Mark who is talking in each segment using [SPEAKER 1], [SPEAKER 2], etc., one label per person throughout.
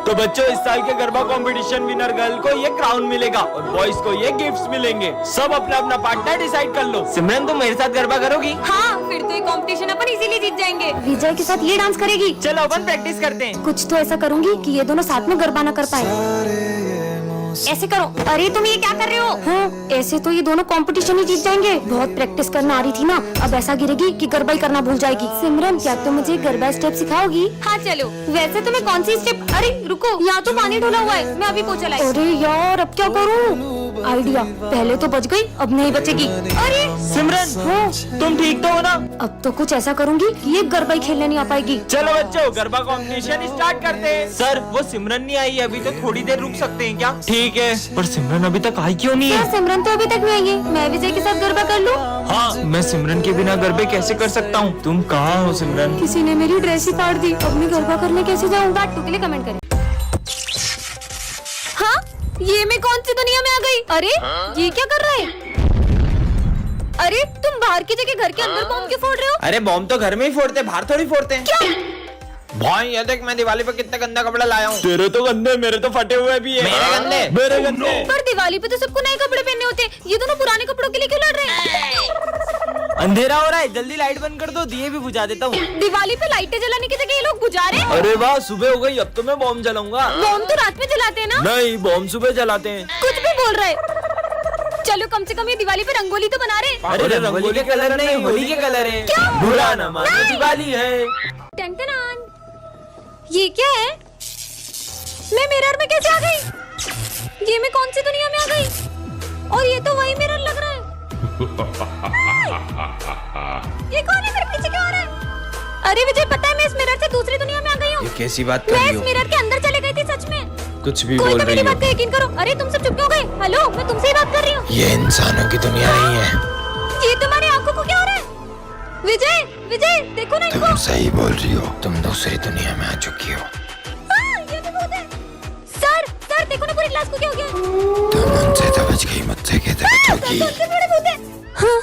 [SPEAKER 1] तो बच्चों, इस साल के गरबा कंपटीशन विनर गर्ल को ये क्राउन मिलेगा और बॉयज को ये गिफ्ट्स मिलेंगे। सब अपना अपना पार्टनर डिसाइड कर लो। सिमरन, तुम मेरे साथ गरबा करोगी?
[SPEAKER 2] हाँ, फिर तो ये कंपटीशन अपन इजीली जीत जाएंगे। विजय के साथ ये डांस करेगी।
[SPEAKER 1] चलो अपन प्रैक्टिस करते हैं।
[SPEAKER 2] कुछ तो ऐसा करूंगी कि ये दोनों साथ में गरबा ना कर पाए। ऐसे करो। अरे तुम ये क्या कर रहे हो? हाँ, ऐसे तो ये दोनों कंपटीशन ही जीत जाएंगे। बहुत प्रैक्टिस करना आ रही थी ना, अब ऐसा गिरेगी कि गरबा ही करना भूल जाएगी। सिमरन, क्या तुम मुझे गरबा स्टेप सिखाओगी? हाँ चलो। वैसे तुम्हें कौन सी स्टेप? अरे रुको, यहाँ तो पानी ढोला हुआ है, मैं अभी पोछा लाई। अरे यार, अब क्या करूँ? आइडिया, पहले तो बच गई, अब नहीं बचेगी। अरे
[SPEAKER 1] सिमरन,
[SPEAKER 2] हाँ,
[SPEAKER 1] तुम ठीक तो हो ना?
[SPEAKER 2] अब तो कुछ ऐसा करूंगी कि ये गरबा ही खेलने नहीं आ पाएगी।
[SPEAKER 1] चलो बच्चों, गरबा कंपटीशन स्टार्ट करते हैं। सर, वो सिमरन नहीं आई है अभी, तो थोड़ी देर रुक सकते हैं क्या? ठीक है, पर सिमरन अभी तक आई क्यों नहीं है?
[SPEAKER 2] क्या सिमरन तो अभी तक नहीं आई है? मैं विजय के साथ गरबा कर लूं?
[SPEAKER 1] हाँ, मैं सिमरन के बिना गरबे कैसे कर सकता हूँ? तुम कहाँ हो सिमरन?
[SPEAKER 2] किसी ने मेरी ड्रेस ही फाड़ दी, अब मैं गरबा करने कैसे जाऊँ? बात के लिए कमेंट करें। हाँ, ये मैं कौन सी दुनिया में आ गई? अरे ये क्या कर रहा है? अरे तुम बाहर की जगह घर के अंदर बॉम्ब क्यों फोड़ रहे हो?
[SPEAKER 1] अरे बॉम्ब तो घर में ही फोड़ते, बाहर थोड़ी फोड़ते हैं।
[SPEAKER 2] क्या?
[SPEAKER 1] भाई ये देख, मैं दिवाली पे कितना गंदा कपड़ा लाया हूँ। तेरे तो गंदे, मेरे तो फटे हुए भी है। मेरे गंदे।
[SPEAKER 2] पर दिवाली पे तो सबको नए कपड़े पहनने होते हैं, ये दोनों पुराने कपड़ों के लिए क्यों लड़ रहे हैं?
[SPEAKER 1] अंधेरा हो रहा है, जल्दी लाइट बंद कर दो, दिए भी बुझा देता हूँ।
[SPEAKER 2] दिवाली पे लाइटें जलाने की जगह ये लोग बुझा रहे हैं।
[SPEAKER 1] अरे वाह, सुबह हो गई, अब तो मैं बॉम्ब जलाऊंगा।
[SPEAKER 2] बॉम्ब तो रात में जलाते हैं ना?
[SPEAKER 1] नहीं, बॉम्ब सुबह जलाते हैं।
[SPEAKER 2] कुछ भी बोल रहे। चलो, कम से कम ये दिवाली पे रंगोली तो बना रहे।
[SPEAKER 1] अरे रंगोली के कलर नहीं, होली के कलर है।
[SPEAKER 2] क्या?
[SPEAKER 1] बुरा न मानो, दिवाली है।
[SPEAKER 2] टन-टनान। ये क्या है? मैं मिरर में कैसे आ गई? ये मैं कौन सी दुनिया में आ गई? और ये तो वही मिरर लग रहा है। ये कौन है? मेरे पीछे क्यों आ रहा है? अरे विजय, पता है मैं इस मिरर से दूसरी दुनिया में आ गई हूँ।
[SPEAKER 1] ये कैसी बात कर
[SPEAKER 2] मैं
[SPEAKER 1] रही
[SPEAKER 2] इस
[SPEAKER 1] हो?
[SPEAKER 2] मिरर के अंदर चले गई थी सच में।
[SPEAKER 1] कुछ भी
[SPEAKER 2] कोई
[SPEAKER 1] बोल
[SPEAKER 2] तो
[SPEAKER 1] रही
[SPEAKER 2] मेरी
[SPEAKER 1] हो।
[SPEAKER 2] बात का यकीन करो। अरे तुम सब चुप क्यों गए? हेलो, मैं तुमसे ही बात कर रही हूँ।
[SPEAKER 1] ये इंसानों की दुनिया नहीं है।
[SPEAKER 2] ये तुम्हारी आंखों को क्या हो रहा है? विजय, विजय देखो ना इनको।
[SPEAKER 1] तुम सही बोल रही हो, तुम दूसरी दुनिया में आ चुकी हो।
[SPEAKER 2] ये तो भूत है। सर देखो ना, पूरी क्लास को क्या हो गया?
[SPEAKER 1] तुम उनसे तो बच गई, मुझसे कैसे बचोगी?
[SPEAKER 2] सबसे बड़े भूत है। हाँ,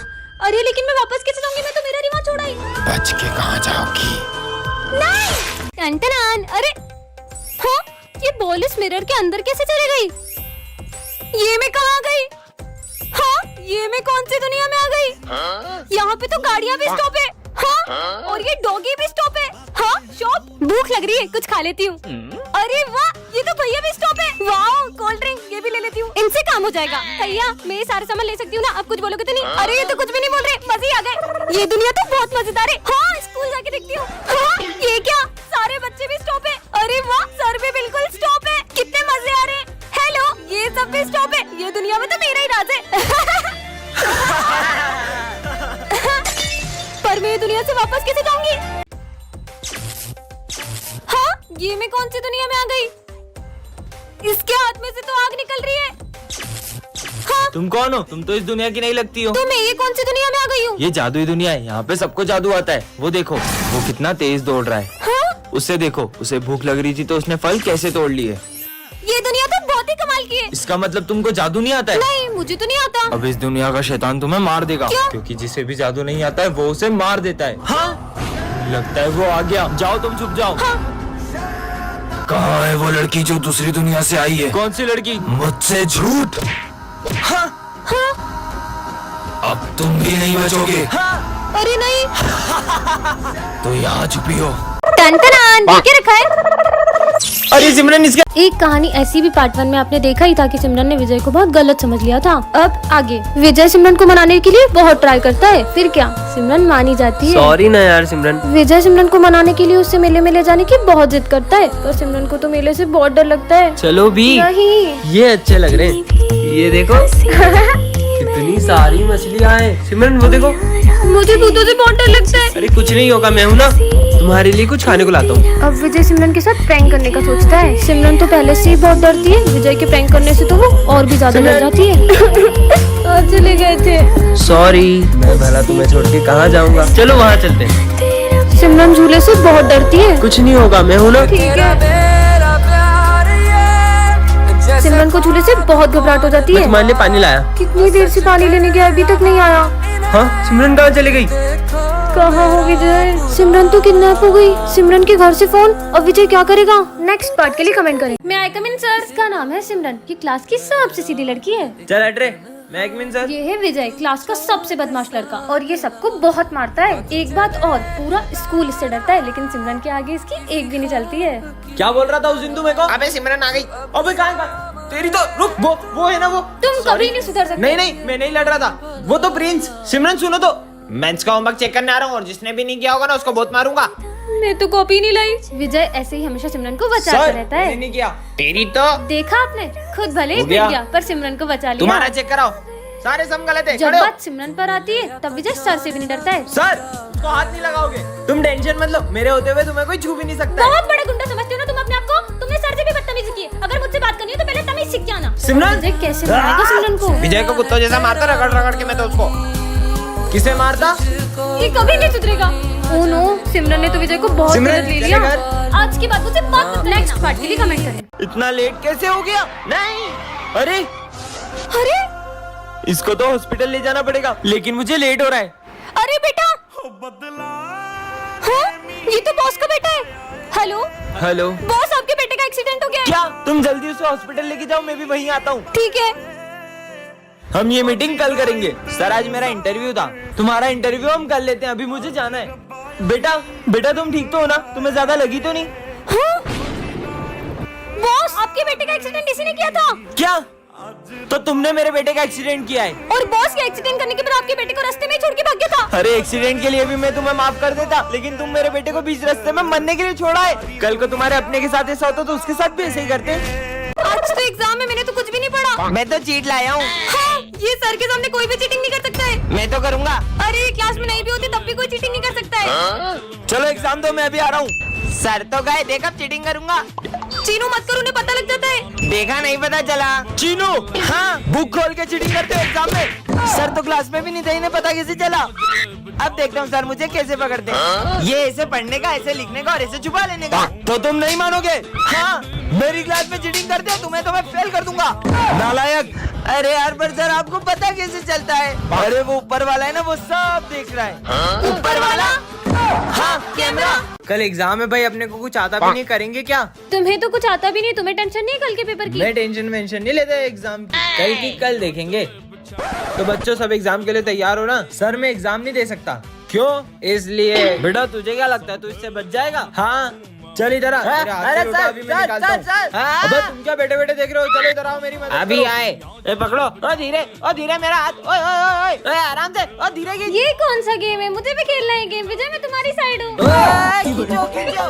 [SPEAKER 2] अरे लेकिन मैं वापस कैसे जाऊंगी? मैं तो मेरा रिवाज छोड़ा ही।
[SPEAKER 1] बच के कहाँ जाओगी?
[SPEAKER 2] नहीं। टन-टनान। अरे हाँ, ये बॉल इस मिरर के अंदर कैसे चले गई? ये मैं कहाँ आ गई? हाँ, ये मैं कौन सी दुनिया में आ गई? यहाँ पे तो गाड़ियाँ भी स्टॉप है। हाँ, और ये डॉगी भी स्टॉप है। हाँ, शॉप। भूख लग रही है, कुछ खा लेती हूँ। अरे वाह, ये तो भैया भी स्टॉप है। वाह, कोल्ड ड्रिंक ये भी ले लेती हूँ, इनसे काम हो जाएगा। भैया, मैं ये सारे सामान ले सकती हूँ ना? आप कुछ बोलोगे तो नहीं? अरे ये तो कुछ भी नहीं बोल रहे, मजे ही आ गए। ये दुनिया तो बहुत मजेदार है। हाँ, स्कूल जाके देखती हूँ। हाँ, ये क्या? सारे बच्चे भी स्टॉप है। अरे वाह, सर भी बिल्कुल स्टॉप है। कितने मजे आ रहे हैं। हेलो, ये सब भी स्टॉप है। ये दुनिया में तो मेरा ही राज है। पर मैं ये दुनिया से वापस कैसे जाऊंगी? हाँ, ये मैं कौन सी दुनिया में आ गई? इसके हाथ में से तो आग निकल रही है। हाँ,
[SPEAKER 1] तुम कौन हो? तुम तो इस दुनिया की नहीं लगती हो।
[SPEAKER 2] तो मैं ये कौन सी दुनिया में आ गई हूँ?
[SPEAKER 1] ये जादुई दुनिया है, यहाँ पे सबको जादू आता है। वो देखो, वो कितना तेज दौड़ रहा है।
[SPEAKER 2] हाँ?
[SPEAKER 1] उससे देखो, उसे भूख लग रही थी तो उसने फल कैसे तोड़ लिए।
[SPEAKER 2] ये दुनिया तो बहुत ही कमाल की है।
[SPEAKER 1] इसका मतलब तुमको जादू नहीं आता है?
[SPEAKER 2] नहीं, मुझे तो नहीं आता।
[SPEAKER 1] अब इस दुनिया का शैतान तुम्हें मार देगा।
[SPEAKER 2] क्यों?
[SPEAKER 1] क्योंकि जिसे भी जादू नहीं आता है वो उसे मार देता है। हाँ, लगता है वो आ गया। जाओ, तुम छुप जाओ।
[SPEAKER 2] हाँ।
[SPEAKER 1] कहाँ है वो लड़की जो दूसरी दुनिया से आई है? कौन सी लड़की? मुझसे झूठ। हाँ।
[SPEAKER 2] हाँ।
[SPEAKER 1] अब तुम भी नहीं बचोगे।
[SPEAKER 2] हाँ। अरे नहीं।
[SPEAKER 1] तो यहाँ छुपी हो।
[SPEAKER 2] टन-टनान, क्या रखा है?
[SPEAKER 1] अरे सिमरन, इसका
[SPEAKER 2] एक कहानी ऐसी भी पार्ट 1 में आपने देखा ही था कि सिमरन ने विजय को बहुत गलत समझ लिया था। अब आगे विजय सिमरन को मनाने के लिए बहुत ट्राई करता है, फिर क्या सिमरन मानी जाती है।
[SPEAKER 3] सॉरी ना यार सिमरन।
[SPEAKER 2] विजय सिमरन को मनाने के लिए उससे मेले में ले जाने की बहुत जिद करता है, पर सिमरन को तो मेले से बहुत डर लगता है।
[SPEAKER 3] चलो भी,
[SPEAKER 2] नहीं।
[SPEAKER 3] ये अच्छे लग रहे हैं। ये देखो कितनी सारी मछलियाँ हैं। सिमरन वो देखो।
[SPEAKER 2] मुझे भूतों से बहुत डर लगता है।
[SPEAKER 3] अरे कुछ नहीं होगा, मैं हूँ ना, तुम्हारे लिए कुछ खाने को लाता हूँ।
[SPEAKER 2] अब विजय सिमरन के साथ प्रैंक करने का सोचता है। सिमरन तो पहले से ही बहुत डरती है, विजय के प्रैंक करने से तो वो और भी ज्यादा डर जाती है। और चले गए थे।
[SPEAKER 3] सॉरी, मैं भला तुम्हें छोड़ के कहाँ जाऊँगा। चलो वहाँ चलते हैं।
[SPEAKER 2] सिमरन झूले से बहुत डरती है।
[SPEAKER 3] कुछ नहीं होगा, मैं हूँ ना।
[SPEAKER 2] ठीक है। सिमरन को झूले से बहुत घबराहट हो जाती
[SPEAKER 3] मैं
[SPEAKER 2] है।
[SPEAKER 3] तुम्हारे लिए पानी लाया।
[SPEAKER 2] कितनी देर से पानी लेने गया, अभी तक नहीं आया।
[SPEAKER 3] हाँ, सिमरन कहाँ चली गई?
[SPEAKER 2] कहाँ हो विजय? सिमरन तो किडनैप हो गई। सिमरन के घर से फोन। अब विजय क्या करेगा? नेक्स्ट पार्ट के लिए कमेंट करें। मैं आई कम इन सर। इसका नाम है सिमरन। ये क्लास की सबसे सीधी लड़की है।
[SPEAKER 1] चल हट रे, मैं एक मिनट सर।
[SPEAKER 2] ये है विजय, क्लास का सबसे बदमाश लड़का, और ये सबको बहुत मारता है। एक बात और, पूरा स्कूल इससे डरता है, लेकिन सिमरन के आगे इसकी एक भी नहीं चलती है।
[SPEAKER 1] क्या बोल रहा था उस दिन तू मेरे को?
[SPEAKER 4] अबे सिमरन आ गई।
[SPEAKER 1] अबे कहाँ तेरी तो रुक, वो है ना वो।
[SPEAKER 2] तुम कभी नहीं सुधर सकते।
[SPEAKER 1] नहीं मैं नहीं लड़ रहा था, वो तो प्रिंस। सिमरन सुनो तो, मेंस का होमवर्क चेक करने आ रहा हूँ और जिसने भी नहीं किया होगा ना उसको बहुत मारूंगा।
[SPEAKER 2] मैं तो कॉपी नहीं लाई। विजय ऐसे ही हमेशा सिमरन को बचाता रहता है।
[SPEAKER 1] मैंने नहीं किया।
[SPEAKER 4] तेरी तो
[SPEAKER 2] देखा आपने, खुद भले ही
[SPEAKER 1] हो गया।
[SPEAKER 2] पिट गया पर सिमरन को बचा लिया।
[SPEAKER 1] तुम्हारा चेक कराओ, सारे सम गलत है।
[SPEAKER 2] जब
[SPEAKER 1] खड़े हो।
[SPEAKER 2] बात सिमरन पर आती है तब विजय सर से भी नहीं डरता है।
[SPEAKER 1] सर उसको हाथ नहीं लगाओगे। तुम टेंशन मत लो, मेरे होते हुए तुम्हें कोई छू भी नहीं सकता है।
[SPEAKER 2] बहुत बड़ा गुंडा समझते हो ना तुम अपने आप को? तुमने सर से भी बदतमीजी की। अगर मुझसे बात करनी हो तो पहले तमीज सीख के आना।
[SPEAKER 1] सिमरन!
[SPEAKER 2] विजय कैसे मारेगा सिमरन को?
[SPEAKER 4] विजय को कुत्तों जैसा मारता रगड़ रगड़ के मैं तो उसको।
[SPEAKER 1] किसे मारता?
[SPEAKER 2] ये कभी नहीं सुधरेगा। ओह नो, सिमरन ने तो विजय को बहुत
[SPEAKER 1] सिमरन,
[SPEAKER 2] गलत ले लिया।
[SPEAKER 1] चले घर।
[SPEAKER 2] आज की बातों से बात। नेक्स्ट पार्ट के लिए कमेंट करें।
[SPEAKER 1] इतना लेट कैसे हो गया? नहीं, अरे
[SPEAKER 2] अरे
[SPEAKER 1] इसको तो हॉस्पिटल ले जाना पड़ेगा, लेकिन मुझे लेट हो रहा है।
[SPEAKER 2] अरे बेटा, हाँ, ये तो बॉस का बेटा है। हेलो
[SPEAKER 1] हेलो
[SPEAKER 2] बॉस, आपके बेटे का एक्सीडेंट हो गया है।
[SPEAKER 1] क्या? तुम जल्दी उसे हॉस्पिटल लेके जाओ, मैं भी वहीं आता हूँ।
[SPEAKER 2] ठीक है।
[SPEAKER 1] हम ये मीटिंग कल करेंगे। सर आज मेरा इंटरव्यू था, तुम्हारा इंटरव्यू हम कर लेते हैं, अभी मुझे जाना है। बेटा तुम ठीक तो हो ना? तुम्हें ज्यादा लगी तो नहीं?
[SPEAKER 2] हाँ? बॉस, आपके बेटे का एक्सीडेंट इसी ने किया था।
[SPEAKER 1] क्या? तो तुमने मेरे बेटे का एक्सीडेंट किया है?
[SPEAKER 2] और बॉस के एक्सीडेंट करने के बाद आपके बेटे को रास्ते में ही छोड़ के भाग गया था।
[SPEAKER 1] अरे एक्सीडेंट के लिए भी मैं तुम्हें माफ कर देता, लेकिन तुम मेरे बेटे को बीच रास्ते में मरने के लिए छोड़ा है। कल को तुम्हारे अपने के साथ ऐसा होता तो उसके साथ भी ऐसे ही करते।
[SPEAKER 2] आज तो एग्जाम है, मैंने तो कुछ भी नहीं पढ़ा।
[SPEAKER 1] मैं तो चीट लाया हूँ।
[SPEAKER 2] हाँ, ये सर के सामने कोई भी चीटिंग नहीं कर सकता है।
[SPEAKER 1] मैं तो करूँगा।
[SPEAKER 2] अरे क्लास में नहीं भी होती तब भी कोई चीटिंग नहीं कर सकता है।
[SPEAKER 1] चलो एग्जाम दो, मैं अभी आ रहा हूँ। सर तो गए, देख अब चीटिंग करूंगा।
[SPEAKER 2] चीनू मत करो, उन्हें पता लग जाता है।
[SPEAKER 1] देखा नहीं पता चला। चीनू, हाँ बुक खोल के चीटिंग करते हो एग्जाम में। सर तो क्लास में भी नहीं थे, इन्हें पता कैसे चला? अब देखता हूँ सर मुझे कैसे पकड़ते हैं। ये ऐसे पढ़ने का, ऐसे लिखने का और ऐसे छुपा लेने का। तो तुम नहीं मानोगे? हाँ मेरी क्लास में चीटिंग करते हो तुम्हें तो मैं फेल कर दूंगा, नालायक। अरे यार पर सर आपको पता कैसे चलता है? अरे वो ऊपर वाला है ना, वो सब देख रहा है। ऊपर वाला? हाँ कैमरा। कल एग्जाम है भाई, अपने को कुछ आता भी नहीं, करेंगे क्या?
[SPEAKER 2] तुम्हें तो कुछ आता भी नहीं, तुम्हें टेंशन नहीं कल के पेपर की?
[SPEAKER 1] मैं टेंशन नहीं लेता एग्जाम की, कल की कल देखेंगे। तो बच्चों सब एग्जाम के लिए तैयार हो ना? सर मैं एग्जाम नहीं दे सकता। क्यों? इसलिए बेटा तुझे क्या लगता है तू इससे बच जाएगा? हाँ चल इधर आ। अरे सर अभी मैं निकालता हूँ। अबे तुम क्या बेटे बेटे देख रहे हो? चलो इधर आओ, मेरी मदद
[SPEAKER 4] अभी
[SPEAKER 1] करो।
[SPEAKER 4] आए।
[SPEAKER 1] ए पकड़ो, ओ धीरे मेरा हाथ। ओए ओए ओए ओए आराम से, ओ धीरे की।
[SPEAKER 2] ये कौन सा गेम है? मुझे भी खेलना है गेम। विजय मैं तुम्हारी साइड हूँ।
[SPEAKER 1] खींचो खींचो।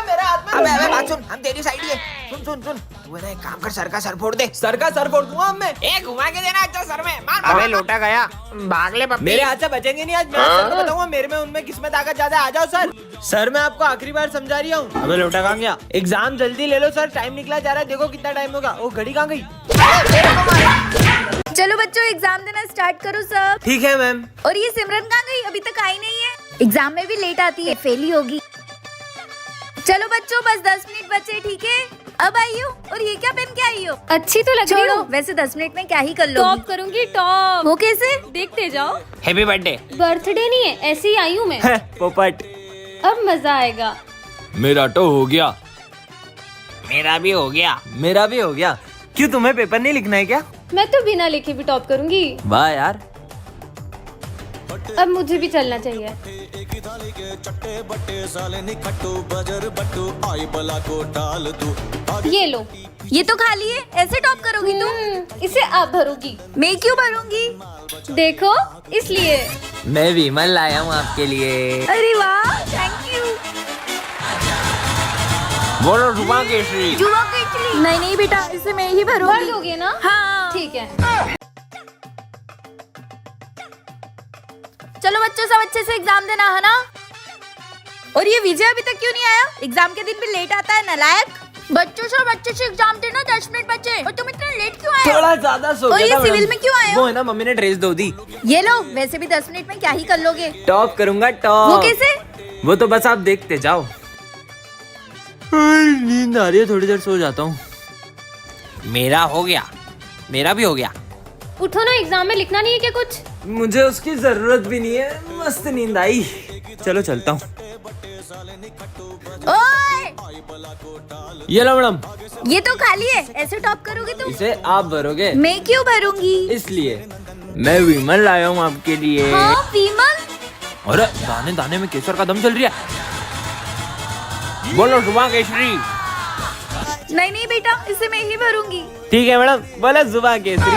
[SPEAKER 1] मेरा हाथ में।
[SPEAKER 4] अबे बात सुन, हम तेरी साइड ही है। सुन तू है ना एक काम कर, सर का सर फोड़ दे।
[SPEAKER 1] सर का सर फोड़ दूंगा मैं।
[SPEAKER 4] ए घुमा के देना अच्छा सर में। मार। अबे लोटा गया, भाग ले पप्पी।
[SPEAKER 1] मेरे हाथ से बचेंगे नहीं आज। मैं सर को बताऊंगा मेरे में उनमें किसमें ताकत ज्यादा है। आ जाओ सर। सर मैं आपको आखिरी बार समझा रही हूँ। अबे लोटा कहाँ गया? एग्जाम जल्दी ले लो सर, टाइम निकला जा रहा है। देखो कितना टाइम होगा। वो घड़ी कहाँ गई?
[SPEAKER 5] चलो बच्चों एग्जाम देना स्टार्ट करो सब।
[SPEAKER 1] ठीक है मैम।
[SPEAKER 5] और ये सिमरन कहाँ गई? अभी तक आई नहीं है। एग्जाम में भी लेट आती है, फेल ही होगी। चलो बच्चों बस 10 मिनट बचे, ठीक है? अब आई हो। और ये क्या पहन के आई हो?
[SPEAKER 2] अच्छी तो लग रही
[SPEAKER 5] छोड़ो,
[SPEAKER 2] हो।
[SPEAKER 5] वैसे 10 मिनट में क्या ही कर लो।
[SPEAKER 2] टॉप करूंगी टॉप।
[SPEAKER 5] वो कैसे?
[SPEAKER 2] देखते जाओ।
[SPEAKER 4] Happy birthday.
[SPEAKER 2] बर्थडे नहीं है, ऐसे ही आई हूँ मैं।
[SPEAKER 1] पोपट।
[SPEAKER 2] अब मजा आएगा।
[SPEAKER 1] मेरा तो हो गया।
[SPEAKER 4] मेरा भी हो गया।
[SPEAKER 1] मेरा भी हो गया। क्यों तुम्हें पेपर नहीं लिखना है क्या?
[SPEAKER 2] मैं तो बिना लिखे भी टॉप करूंगी।
[SPEAKER 1] वाह यार।
[SPEAKER 2] अब मुझे भी चलना चाहिए। ये लो।
[SPEAKER 5] ये तो खाली है, ऐसे टॉप करोगी तुम?
[SPEAKER 2] इसे आप भरोगी।
[SPEAKER 5] मैं क्यों भरूंगी?
[SPEAKER 2] देखो इसलिए।
[SPEAKER 1] मैं विमल लाया हूँ आपके लिए।
[SPEAKER 5] अरे वाह, थैंक यू।
[SPEAKER 1] बोलो जुबा केसरी।
[SPEAKER 5] जुआ केचली। नहीं बेटा, इसे मैं ही
[SPEAKER 2] भर
[SPEAKER 5] भरूंगी।
[SPEAKER 2] दोगे ना?
[SPEAKER 5] हाँ
[SPEAKER 2] ठीक है।
[SPEAKER 5] चलो बच्चों सब अच्छे से एग्जाम देना है ना? और ये विजय अभी तक क्यों नहीं आया? एग्जाम के दिन भी लेट आता है, नालायक। बच्चों सब अच्छे से एग्जाम देना, 10 मिनट बचे। और तुम इतना लेट क्यों आए?
[SPEAKER 1] थोड़ा ज्यादा सो
[SPEAKER 5] और
[SPEAKER 1] गया
[SPEAKER 5] ये
[SPEAKER 1] था
[SPEAKER 5] सिविल
[SPEAKER 1] मैडम।
[SPEAKER 5] में क्यों आए हो?
[SPEAKER 1] वो है ना मम्मी ने ड्रेस धो दी।
[SPEAKER 5] ये लो, वैसे भी 10 मिनट में क्या ही कर लोगे?
[SPEAKER 1] टॉप करूंगा टॉप।
[SPEAKER 5] वो कैसे?
[SPEAKER 1] वो तो बस आप देखते जाओ। नींद आ रही है, थोड़ी देर सो जाता हूँ।
[SPEAKER 4] मेरा हो गया।
[SPEAKER 1] मेरा भी हो गया।
[SPEAKER 2] उठो ना, एग्जाम में लिखना नहीं है क्या कुछ?
[SPEAKER 1] मुझे उसकी जरूरत भी नहीं है, मस्त नींद आई। चलो चलता हूँ।
[SPEAKER 5] ओए
[SPEAKER 1] ये लो मैडम,
[SPEAKER 5] ये तो खाली है, ऐसे टॉप करोगे तुम?
[SPEAKER 1] इसे आप भरोगे।
[SPEAKER 5] मैं क्यों भरूंगी?
[SPEAKER 1] इसलिए मैं विमल लाया हूँ आपके लिए।
[SPEAKER 5] हाँ विमल।
[SPEAKER 1] अरे दाने दाने में केसर का दम चल रही है। बोलो जुबान केसरी।
[SPEAKER 5] नहीं नहीं बेटा, इसे मैं ही भरूंगी।
[SPEAKER 1] ठीक है मैडम, बोलो जुबान केसरी।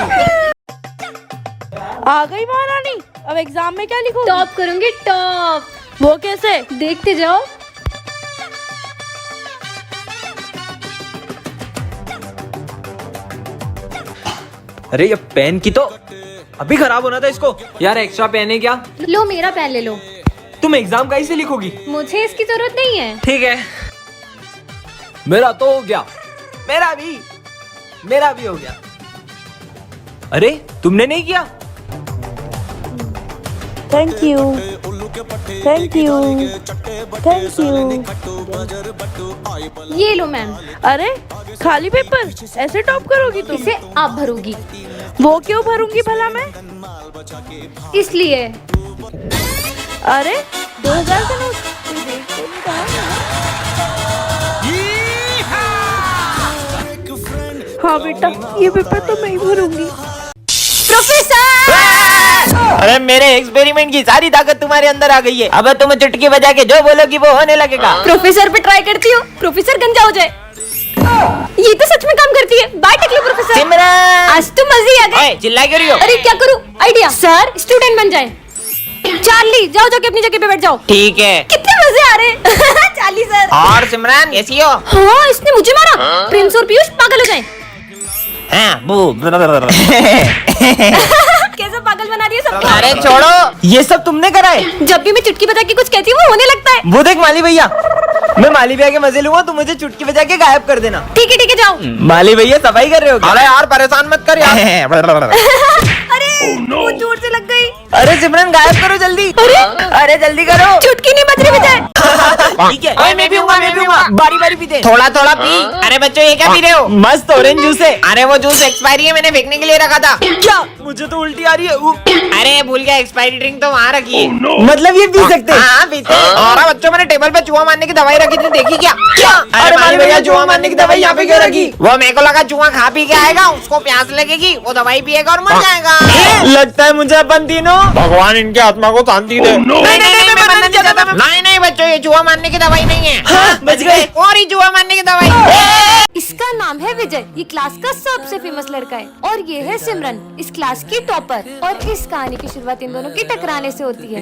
[SPEAKER 6] आ गई महारानी, अब एग्जाम में क्या लिखूं?
[SPEAKER 2] टॉप करूंगी, टॉप।
[SPEAKER 6] वो कैसे?
[SPEAKER 2] देखते जाओ।
[SPEAKER 1] अरे ये पेन की तो अभी खराब होना था इसको। यार एक्स्ट्रा पेन है क्या?
[SPEAKER 2] लो मेरा पेन ले लो।
[SPEAKER 1] तुम एग्जाम का से लिखोगी?
[SPEAKER 2] मुझे इसकी जरूरत नहीं है।
[SPEAKER 1] ठीक है, मेरा तो हो गया। मेरा भी हो गया। अरे तुमने नहीं किया?
[SPEAKER 6] Thank you, thank you, thank you.
[SPEAKER 2] ये लो मैम।
[SPEAKER 6] अरे खाली पेपर, ऐसे टॉप करोगी तुम?
[SPEAKER 2] इसे आप भरोगी।
[SPEAKER 6] वो क्यों भरूंगी भला मैं?
[SPEAKER 2] इसलिए।
[SPEAKER 6] अरे 2000 का नोट, कोई देख तो नहीं रहा ना? हाँ बेटा, ये पेपर तो मैं ही भरूंगी।
[SPEAKER 2] प्रोफेसर!
[SPEAKER 1] अरे मेरे एक्सपेरिमेंट की सारी ताकत तुम्हारे अंदर आ गई है। अब तुम चुटकी बजा के जो बोलोगी वो होने लगेगा।
[SPEAKER 2] प्रोफेसर पे ट्राई करती हूँ, प्रोफेसर गंजा हो जाए। ये तो सच में काम करती है। बाय टकली प्रोफेसर।
[SPEAKER 1] सिमरन!
[SPEAKER 2] आज तो मजे आ गए।
[SPEAKER 1] चिल्ला क्यों रही हो?
[SPEAKER 2] अरे क्या करूँ? आइडिया। सर स्टूडेंट बन जाए। चार्ली जाओ, जाके अपनी जगह पे बैठ जाओ।
[SPEAKER 1] ठीक है।
[SPEAKER 2] कितने मजे आ रहे हैं। Charlie sir.
[SPEAKER 1] और सिमरन कैसी हो?
[SPEAKER 2] हाँ इसने मुझे मारा। प्रिंस और पीयूष पागल हो जाए। कैसे पागल बना दिया सबको।
[SPEAKER 1] अरे छोड़ो, ये सब तुमने करा है।
[SPEAKER 2] जब भी मैं चुटकी बजा के कुछ कहती हूँ वो होने लगता है।
[SPEAKER 1] वो देख माली भैया, मैं माली भैया के मजे लूंगा, तुम मुझे चुटकी बजा के गायब कर देना।
[SPEAKER 2] ठीक है जाओ।
[SPEAKER 1] माली भैया सफाई कर रहे हो क्या? अरे यार परेशान मत कर यार।
[SPEAKER 2] अरे वो जोर से लग गई।
[SPEAKER 1] अरे सिमरन गायब करो जल्दी। अरे जल्दी करो।
[SPEAKER 2] चुटकी नहीं बज रही बजाए।
[SPEAKER 1] ठीक है, मैं भी हूँगा। बारी बारी पीते। थोड़ा थोड़ा पी। अरे बच्चों ये क्या पी रहे हो? मस्त ऑरेंज जूस है। अरे वो जूस एक्सपायरी है, मैंने फेंकने के लिए रखा था। क्या? मुझे तो उल्टी आ रही है। अरे भूल गया, एक्सपायरी ड्रिंक तो वहाँ रखी है। मतलब ये पी सकते? हाँ पीते। और बच्चों मैंने टेबल पे चूहा मारने की दवाई रखी थी, देखी क्या? अरे माली भैया चूहा मारने की दवाई यहाँ पे क्यों रखी? वो मेरे को लगा चूहा खा पी के आएगा, उसको प्यास लगेगी, वो दवाई पिएगा और मर जाएगा। लगता है मुझे अपन तीनों भगवान इनके आत्मा को शांति दे। नहीं बच्चों, ये चूहा मारने की दवाई नहीं है। बच गए। और ही चूहा मारने की दवाई।
[SPEAKER 2] इसका नाम है विजय, ये क्लास का सबसे फेमस लड़का है। और ये है सिमरन, इस क्लास की टॉपर। और इस कहानी की शुरुआत इन दोनों की टकराने से होती है।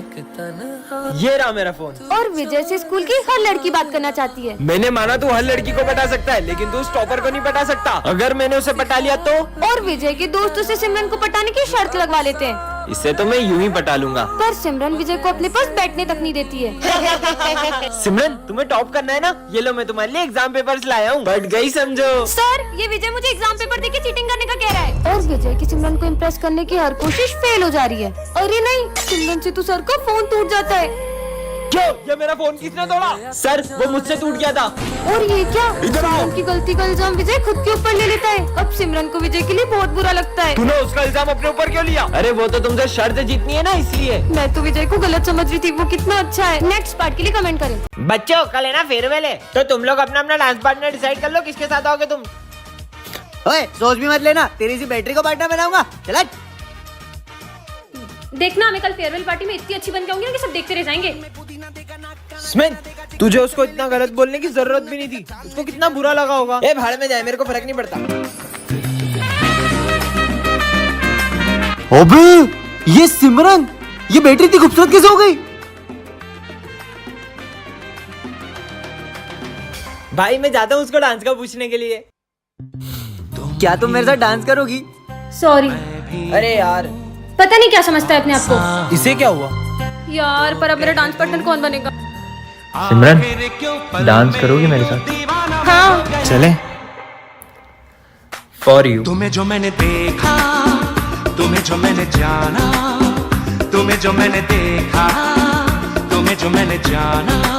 [SPEAKER 1] ये रहा मेरा फोन।
[SPEAKER 2] और विजय से स्कूल की हर लड़की बात करना चाहती है।
[SPEAKER 1] मैंने माना तू हर लड़की को पटा सकता है, लेकिन तू उस टॉपर को नहीं पटा सकता। अगर मैंने उसे पटा लिया तो?
[SPEAKER 2] और विजय के दोस्त उसे सिमरन को पटाने की शर्त लगवा लेते हैं।
[SPEAKER 1] इससे तो मैं यूं ही पटा लूंगा।
[SPEAKER 2] पर सिमरन विजय को अपने पास बैठने तक नहीं देती है।
[SPEAKER 1] सिमरन तुम्हें टॉप करना है ना? ये लो मैं तुम्हारे लिए एग्जाम पेपर्स लाया हूँ, बढ़ गई समझो।
[SPEAKER 2] सर ये विजय मुझे एग्जाम पेपर देके चीटिंग करने का कह रहा है। और विजय की सिमरन को इम्प्रेस करने की हर कोशिश फेल हो जा रही है। अरे नहीं, सिमरन से तो सर का फोन टूट जाता है।
[SPEAKER 1] क्यों? ये मेरा फोन किसने तोड़ा? सर वो मुझसे टूट गया था।
[SPEAKER 2] और ये क्या?
[SPEAKER 1] इधर आओ।
[SPEAKER 2] सिमरन की गलती का इल्जाम विजय खुद के ऊपर ले लेता है। अब सिमरन को विजय के लिए बहुत बुरा लगता है।
[SPEAKER 1] तूने उसका इल्जाम अपने ऊपर क्यों लिया? अरे वो तो तुमसे शर्त जीतनी है ना, इसलिए।
[SPEAKER 2] मैं तो विजय को गलत समझ रही थी, वो कितना अच्छा है। नेक्स्ट पार्ट के लिए कमेंट करें।
[SPEAKER 1] बच्चों कल है ना फेयरवेल है, तो तुम लोग अपना अपना डांस पार्टनर डिसाइड कर लो, किसके साथ आओगे तुम।
[SPEAKER 4] ओए सोच भी मत लेना, तेरी सी बैटरी को पार्टनर बनाऊंगा। चला
[SPEAKER 2] देखना मैं कल फेयरवेल पार्टी में इतनी अच्छी बन के आऊंगी ना कि सब देखते रह जाएंगे।
[SPEAKER 1] स्मिथ, तुझे उसको इतना गलत बोलने की जरूरत भी नहीं थी। उसको कितना बुरा लगा होगा। ए भाड़ में जाए, मेरे को फर्क नहीं पड़ता।
[SPEAKER 4] अबे ये सिमरन, ये बैटरी इतनी खूबसूरत कैसे हो गई?
[SPEAKER 1] भाई मैं जाता हूँ उसको डांस का पूछने के लिए।
[SPEAKER 4] क्या तुम मेरे साथ डांस करोगी?
[SPEAKER 2] सॉरी।
[SPEAKER 1] अरे यार
[SPEAKER 2] पता नहीं क्या समझता है अपने आप को।
[SPEAKER 1] इसे क्या हुआ?
[SPEAKER 2] यार पर अब मेरा डांस पार्टनर कौन बनेगा?
[SPEAKER 3] सिमरन डांस करोगी मेरे साथ?
[SPEAKER 2] हाँ
[SPEAKER 3] चले। For you.
[SPEAKER 7] तुम्हें जो मैंने देखा, तुम्हें जो मैंने जाना, तुम्हें जो मैंने देखा, तुम्हें जो मैंने जाना,